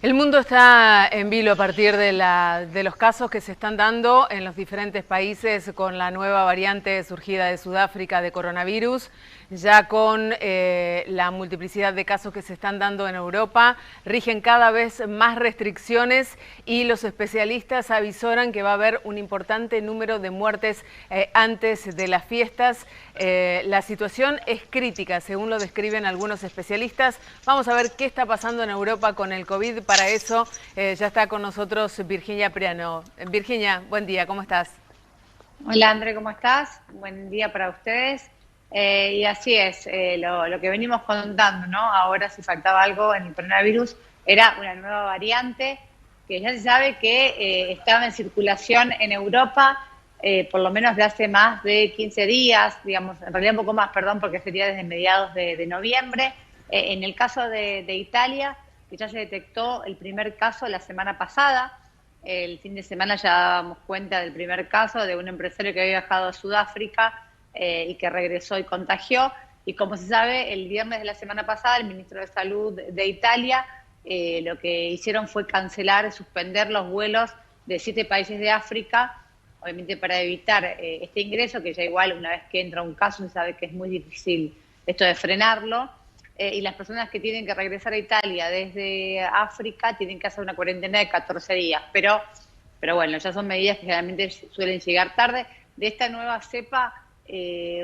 El mundo está en vilo a partir de los casos que se están dando en los diferentes países con la nueva variante surgida de Sudáfrica de coronavirus, ya con la multiplicidad de casos que se están dando en Europa, rigen cada vez más restricciones y los especialistas avisoran que va a haber un importante número de muertes antes de las fiestas. La situación es crítica, según lo describen algunos especialistas. Vamos a ver qué está pasando en Europa con el COVID. Para eso ya está con nosotros Virginia Priano. Virginia, buen día, ¿cómo estás? Hola André, ¿cómo estás? Buen día para ustedes. Y así es, lo que venimos contando, ¿no? Ahora si faltaba algo en el coronavirus, era una nueva variante que ya se sabe que estaba en circulación en Europa, por lo menos de hace más de 15 días, digamos, en realidad un poco más, perdón, porque sería desde mediados de noviembre. En el caso de Italia, que ya se detectó el primer caso la semana pasada. El fin de semana ya dábamos cuenta del primer caso de un empresario que había viajado a Sudáfrica y que regresó y contagió. Y como se sabe, el viernes de la semana pasada el ministro de Salud de Italia lo que hicieron fue cancelar, suspender los vuelos de 7 países de África, obviamente para evitar este ingreso, que ya igual una vez que entra un caso se sabe que es muy difícil esto de frenarlo. Y las personas que tienen que regresar a Italia desde África tienen que hacer una cuarentena de 14 días, pero bueno, ya son medidas que generalmente suelen llegar tarde. De esta nueva cepa,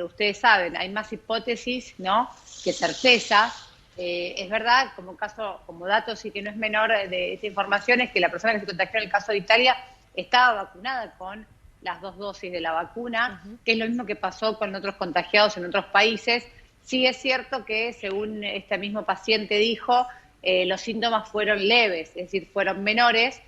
ustedes saben, hay más hipótesis, ¿no?, que certezas. Es verdad, como dato sí que no es menor de esta información, es que la persona que se contagió en el caso de Italia estaba vacunada con las 2 dosis de la vacuna, que es lo mismo que pasó con otros contagiados en otros países. Sí es cierto que, según este mismo paciente dijo, los síntomas fueron leves, es decir, fueron menores.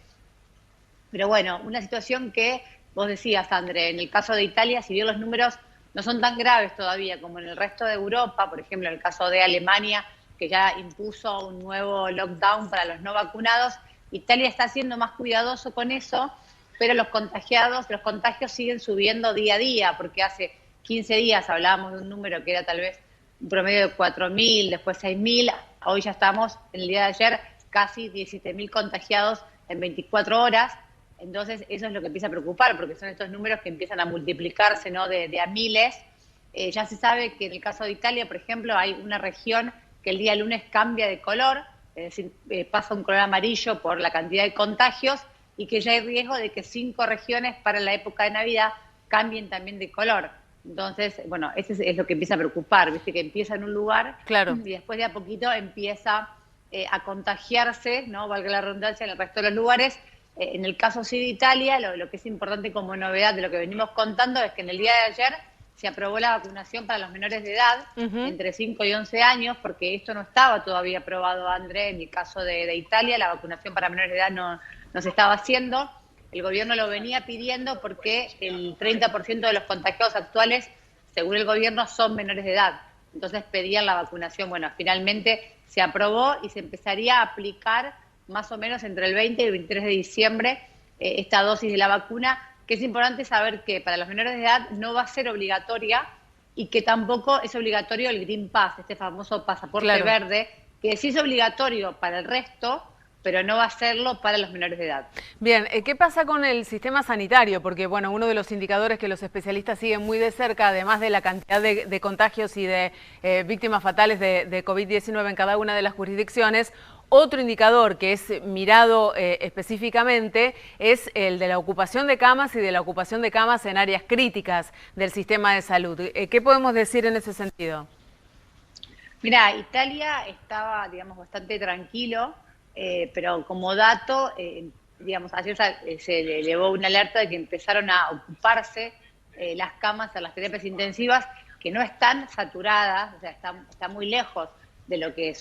Pero bueno, una situación que vos decías, André, en el caso de Italia, si bien los números no son tan graves todavía como en el resto de Europa, por ejemplo, en el caso de Alemania, que ya impuso un nuevo lockdown para los no vacunados, Italia está siendo más cuidadoso con eso, pero los contagios siguen subiendo día a día, porque hace 15 días hablábamos de un número que era tal vez un promedio de 4.000, después 6.000, hoy ya estamos, en el día de ayer, casi 17.000 contagiados en 24 horas. Entonces eso es lo que empieza a preocupar, porque son estos números que empiezan a multiplicarse, ¿no?, de a miles. Ya se sabe que en el caso de Italia, por ejemplo, hay una región que el día lunes cambia de color, es decir, pasa un color amarillo por la cantidad de contagios, y que ya hay riesgo de que 5 regiones para la época de Navidad cambien también de color. Entonces, bueno, eso es lo que empieza a preocupar, ¿viste? Que empieza en un lugar Claro. y después de a poquito empieza a contagiarse, ¿no?, valga la redundancia, en el resto de los lugares. En el caso sí de Italia, lo que es importante como novedad de lo que venimos contando es que en el día de ayer se aprobó la vacunación para los menores de edad, entre 5 y 11 años, porque esto no estaba todavía aprobado, André, en el caso de Italia, la vacunación para menores de edad no se estaba haciendo. El gobierno lo venía pidiendo porque el 30% de los contagiados actuales, según el gobierno, son menores de edad. Entonces pedían la vacunación. Bueno, finalmente se aprobó y se empezaría a aplicar más o menos entre el 20 y el 23 de diciembre esta dosis de la vacuna, que es importante saber que para los menores de edad no va a ser obligatoria y que tampoco es obligatorio el Green Pass, este famoso pasaporte verde, que sí es obligatorio para el resto, pero no va a serlo para los menores de edad. Bien, ¿qué pasa con el sistema sanitario? Porque, bueno, uno de los indicadores que los especialistas siguen muy de cerca, además de la cantidad de contagios y de víctimas fatales de COVID-19 en cada una de las jurisdicciones, otro indicador que es mirado específicamente es el de la ocupación de camas y de la ocupación de camas en áreas críticas del sistema de salud. ¿Qué podemos decir en ese sentido? Mira, Italia estaba, digamos, bastante tranquilo, pero como dato, digamos, ayer se le elevó una alerta de que empezaron a ocuparse las camas en las terapias intensivas, que no están saturadas, o sea, está muy lejos de lo que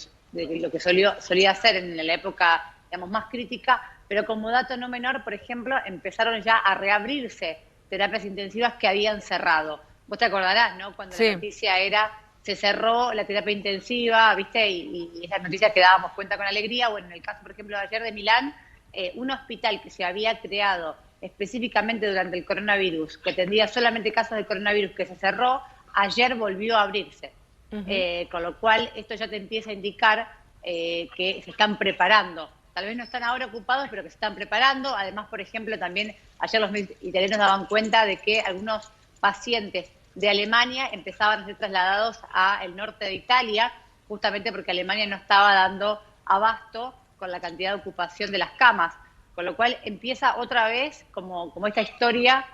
solía ser en la época, digamos, más crítica, pero como dato no menor, por ejemplo, empezaron ya a reabrirse terapias intensivas que habían cerrado. Vos te acordarás, ¿no?, cuando la noticia era: se cerró la terapia intensiva, ¿viste? Y esas noticias que dábamos cuenta con alegría. Bueno, en el caso, por ejemplo, de ayer de Milán, un hospital que se había creado específicamente durante el coronavirus, que atendía solamente casos de coronavirus, que se cerró, ayer volvió a abrirse. Con lo cual, esto ya te empieza a indicar que se están preparando tal vez no están ahora ocupados, pero que se están preparando. Además, por ejemplo, también ayer los italianos daban cuenta de que algunos pacientes de Alemania empezaban a ser trasladados al norte de Italia, justamente porque Alemania no estaba dando abasto con la cantidad de ocupación de las camas, con lo cual empieza otra vez como esta historia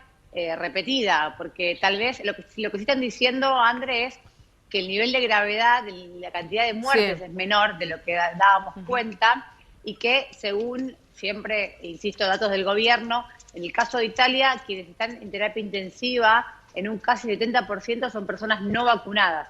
repetida, porque tal vez lo que sí están diciendo, André, es que el nivel de gravedad, la cantidad de muertes es menor de lo que dábamos cuenta, y que según, siempre, insisto, datos del gobierno, en el caso de Italia, quienes están en terapia intensiva, en un casi 70% son personas no vacunadas.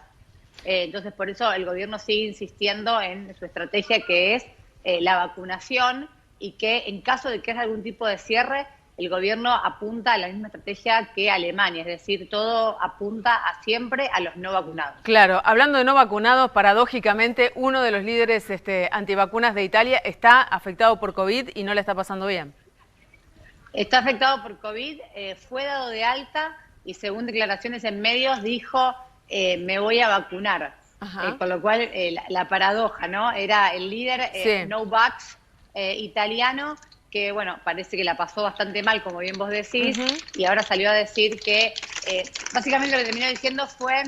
Entonces, por eso el gobierno sigue insistiendo en su estrategia, que es la vacunación, y que en caso de que haya algún tipo de cierre, el gobierno apunta a la misma estrategia que Alemania, es decir, todo apunta siempre a los no vacunados. Claro, hablando de no vacunados, paradójicamente, uno de los líderes antivacunas de Italia está afectado por COVID y no le está pasando bien. Está afectado por COVID, fue dado de alta y según declaraciones en medios dijo, me voy a vacunar. Con lo cual, la paradoja, ¿no? Era el líder no vax italiano, que bueno, parece que la pasó bastante mal, como bien vos decís, y ahora salió a decir que básicamente lo que terminó diciendo fue,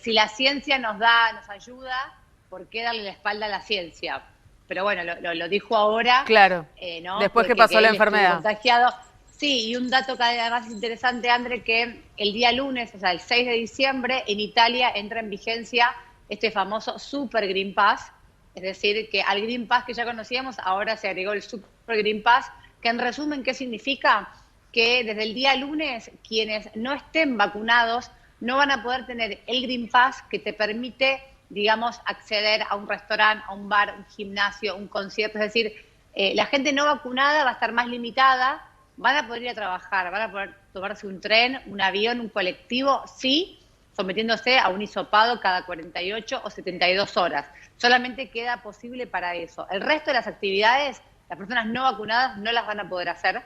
si la ciencia nos ayuda, ¿por qué darle la espalda a la ciencia? Pero bueno, lo dijo ahora. Claro, ¿no? Después que pasó la enfermedad. Contagiado. Sí, y un dato cada vez más interesante, André, que el día lunes, o sea, el 6 de diciembre, en Italia entra en vigencia este famoso Super Green Pass, es decir, que al Green Pass que ya conocíamos, ahora se agregó el Super Green Pass, que en resumen, ¿qué significa? Que desde el día lunes, quienes no estén vacunados no van a poder tener el Green Pass que te permite, digamos, acceder a un restaurante, a un bar, un gimnasio, un concierto. Es decir, la gente no vacunada va a estar más limitada, van a poder ir a trabajar, van a poder tomarse un tren, un avión, un colectivo, sí, sometiéndose a un hisopado cada 48 o 72 horas. Solamente queda posible para eso. El resto de las actividades, las personas no vacunadas no las van a poder hacer.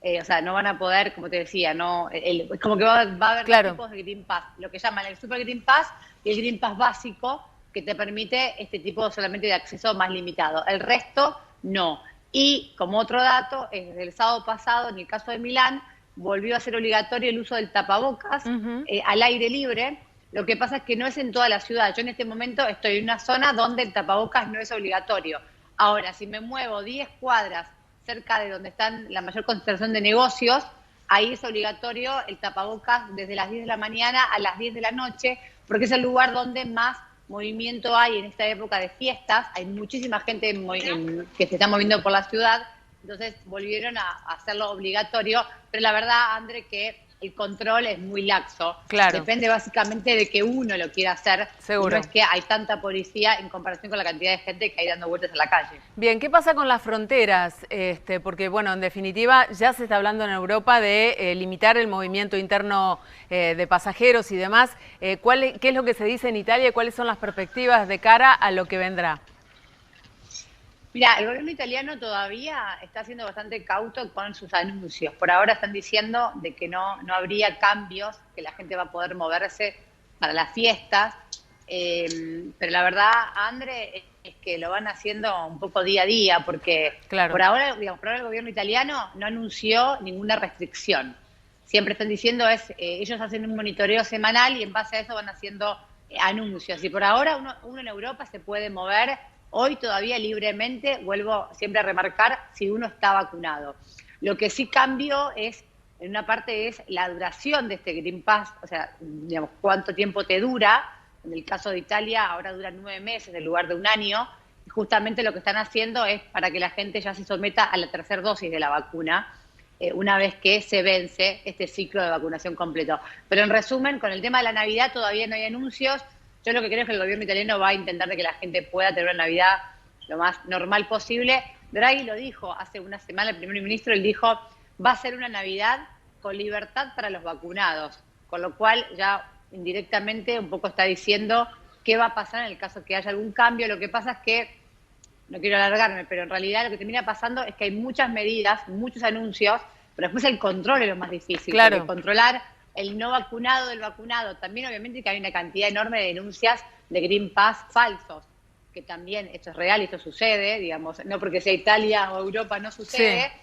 O sea, no van a poder, como te decía, no, es como que va a haber dos tipos de Green Pass. Lo que llaman el Super Green Pass y el Green Pass básico, que te permite este tipo solamente de acceso más limitado. El resto, no. Y como otro dato, desde el sábado pasado, en el caso de Milán, volvió a ser obligatorio el uso del tapabocas al aire libre. Lo que pasa es que no es en toda la ciudad. Yo en este momento estoy en una zona donde el tapabocas no es obligatorio. Ahora, si me muevo 10 cuadras cerca de donde están la mayor concentración de negocios, ahí es obligatorio el tapabocas desde las 10 de la mañana a las 10 de la noche, porque es el lugar donde más movimiento hay en esta época de fiestas. Hay muchísima gente que se está moviendo por la ciudad, entonces volvieron a hacerlo obligatorio, pero la verdad, André, que el control es muy laxo. Claro. Depende básicamente de que uno lo quiera hacer. Seguro. No es que hay tanta policía en comparación con la cantidad de gente que hay dando vueltas en la calle. Bien, ¿qué pasa con las fronteras? Porque, bueno, en definitiva, ya se está hablando en Europa de limitar el movimiento interno de pasajeros y demás. ¿Qué es lo que se dice en Italia y cuáles son las perspectivas de cara a lo que vendrá? Mira, el gobierno italiano todavía está siendo bastante cauto con sus anuncios. Por ahora están diciendo de que no habría cambios, que la gente va a poder moverse para las fiestas. Pero la verdad, André, es que lo van haciendo un poco día a día, porque por ahora, digamos, por ahora el gobierno italiano no anunció ninguna restricción. Siempre están diciendo ellos hacen un monitoreo semanal y en base a eso van haciendo anuncios. Y por ahora uno en Europa se puede mover hoy todavía libremente, vuelvo siempre a remarcar, si uno está vacunado. Lo que sí cambió en una parte es la duración de este Green Pass, o sea, digamos, cuánto tiempo te dura. En el caso de Italia ahora dura 9 meses en lugar de un año. Y justamente lo que están haciendo es para que la gente ya se someta a la tercera dosis de la vacuna, una vez que se vence este ciclo de vacunación completo. Pero en resumen, con el tema de la Navidad todavía no hay anuncios. Yo lo que creo es que el gobierno italiano va a intentar de que la gente pueda tener una Navidad lo más normal posible. Draghi lo dijo hace una semana, el primer ministro, él dijo, va a ser una Navidad con libertad para los vacunados, con lo cual ya indirectamente un poco está diciendo qué va a pasar en el caso que haya algún cambio. Lo que pasa es que, no quiero alargarme, pero en realidad lo que termina pasando es que hay muchas medidas, muchos anuncios, pero después el control es lo más difícil. Claro. Controlar el no vacunado del vacunado. También obviamente que hay una cantidad enorme de denuncias de Green Pass falsos. que también esto es real y esto sucede, digamos, no porque sea Italia o Europa no sucede. Sí.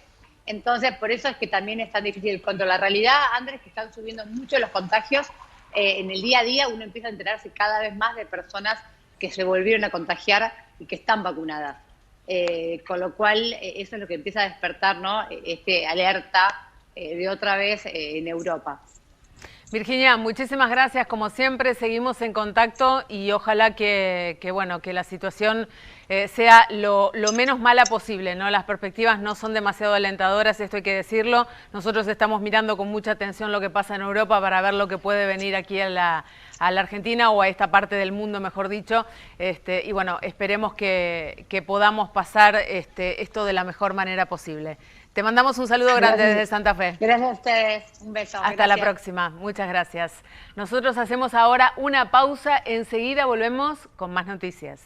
Entonces, por eso es que también es tan difícil el control. La realidad, Andrés, es que están subiendo mucho los contagios. En el día a día uno empieza a enterarse cada vez más de personas que se volvieron a contagiar y que están vacunadas. Con lo cual, eso es lo que empieza a despertar, ¿no? Alerta de otra vez en Europa. Virginia, muchísimas gracias. Como siempre, seguimos en contacto y ojalá que la situación sea lo menos mala posible, ¿no? Las perspectivas no son demasiado alentadoras, esto hay que decirlo. Nosotros estamos mirando con mucha atención lo que pasa en Europa para ver lo que puede venir aquí a la Argentina o a esta parte del mundo, mejor dicho. Y bueno, esperemos que podamos pasar esto de la mejor manera posible. Te mandamos un saludo grande desde Santa Fe. Gracias a ustedes. Un beso. Hasta la próxima. Muchas gracias. Nosotros hacemos ahora una pausa. Enseguida volvemos con más noticias.